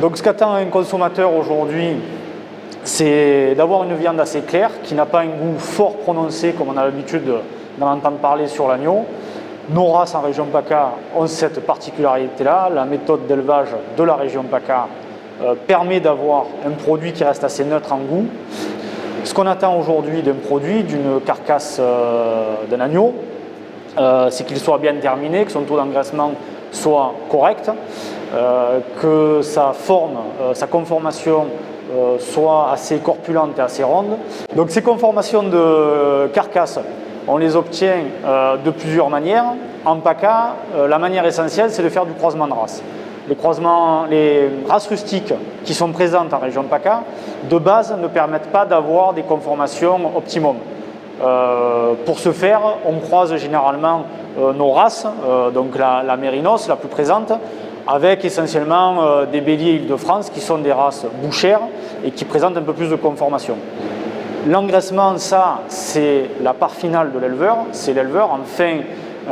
Donc ce qu'attend un consommateur aujourd'hui, c'est d'avoir une viande assez claire, qui n'a pas un goût fort prononcé comme on a l'habitude d'en entendre parler sur l'agneau. Nos races en région PACA ont cette particularité-là. La méthode d'élevage de la région PACA permet d'avoir un produit qui reste assez neutre en goût. Ce qu'on attend aujourd'hui d'un produit, d'une carcasse d'un agneau, c'est qu'il soit bien terminé, que son taux d'engraissement soit correct, que sa forme, sa conformation soit assez corpulente et assez ronde. Donc ces conformations de carcasse, on les obtient de plusieurs manières. En PACA, la manière essentielle, c'est de faire du croisement de races. Les races rustiques qui sont présentes en région PACA, de base, ne permettent pas d'avoir des conformations optimum. Pour ce faire, on croise généralement nos races, donc la mérinos, la plus présente, avec essentiellement des béliers Île-de-France qui sont des races bouchères et qui présentent un peu plus de conformation. L'engraissement, ça, c'est la part finale de l'éleveur. C'est l'éleveur en fin, on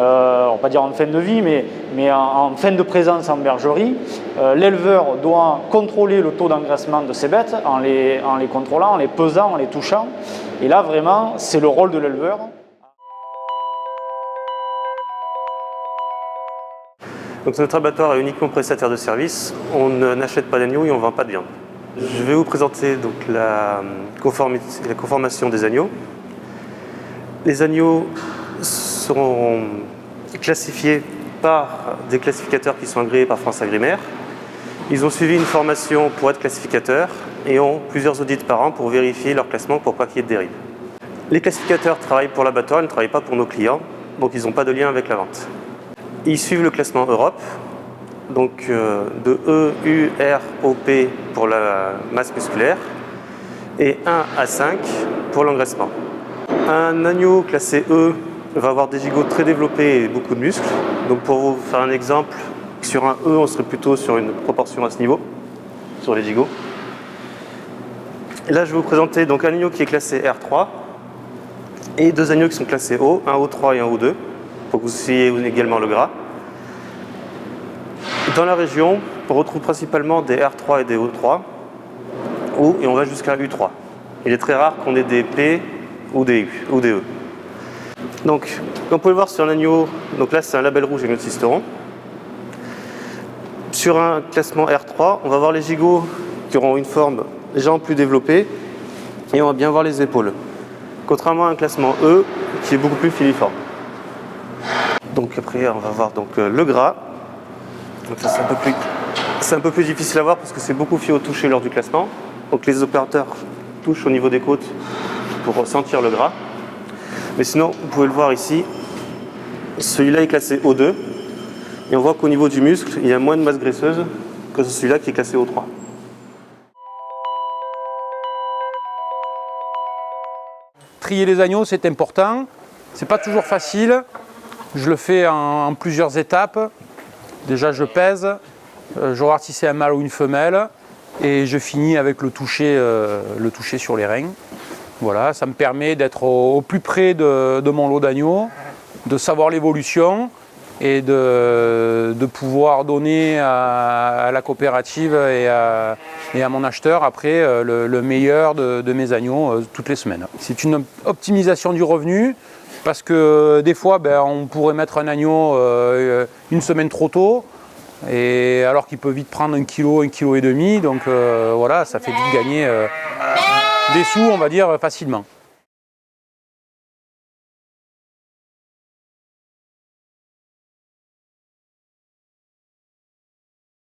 va pas dire en fin de vie, mais en fin de présence en bergerie. L'éleveur doit contrôler le taux d'engraissement de ses bêtes en les contrôlant, en les pesant, en les touchant. Et là, vraiment, c'est le rôle de l'éleveur. Donc notre abattoir est uniquement prestataire de service. On n'achète pas d'agneaux et on ne vend pas de viande. Je vais vous présenter donc la conformation des agneaux. Les agneaux seront classifiés par des classificateurs qui sont agréés par France Agrimaire. Ils ont suivi une formation pour être classificateurs et ont plusieurs audits par an pour vérifier leur classement pour pas qu'il y ait de dérive. Les classificateurs travaillent pour l'abattoir, ils ne travaillent pas pour nos clients, donc ils n'ont pas de lien avec la vente. Ils suivent le classement Europe, donc de E, U, R, O, P pour la masse musculaire et 1 à 5 pour l'engraissement. Un agneau classé E va avoir des gigots très développés et beaucoup de muscles. Donc pour vous faire un exemple, sur un E, on serait plutôt sur une proportion à ce niveau, sur les gigots. Et là, je vais vous présenter donc un agneau qui est classé R3 et deux agneaux qui sont classés O, un O3 et un O2, pour que vous suiviez également le gras. Dans la région, on retrouve principalement des R3 et des O3, et on va jusqu'à U3. Il est très rare qu'on ait des P ou des U ou des E. Donc, comme vous pouvez le voir sur un agneau, donc là c'est un label rouge agneau de Sisteron. Sur un classement R3, on va voir les gigots qui auront une forme légèrement plus développée et on va bien voir les épaules. Contrairement à un classement E qui est beaucoup plus filiforme. Donc après, on va voir donc, le gras. Donc ça, c'est un peu plus difficile à voir parce que c'est beaucoup fait au toucher lors du classement. Donc les opérateurs touchent au niveau des côtes pour ressentir le gras. Mais sinon, vous pouvez le voir ici, celui-là est classé O2. Et on voit qu'au niveau du muscle, il y a moins de masse graisseuse que celui-là qui est classé O3. Trier les agneaux, c'est important. C'est pas toujours facile. Je le fais en plusieurs étapes. Déjà, je pèse, je regarde si c'est un mâle ou une femelle, et je finis avec le toucher sur les reins. Voilà, ça me permet d'être au plus près de mon lot d'agneaux, de savoir l'évolution et de pouvoir donner à la coopérative et à mon acheteur après le meilleur de mes agneaux toutes les semaines. C'est une optimisation du revenu. Parce que des fois, on pourrait mettre un agneau une semaine trop tôt, et alors qu'il peut vite prendre 1 kg, 1,5 kg. Donc voilà, ça fait vite gagner des sous, on va dire, facilement.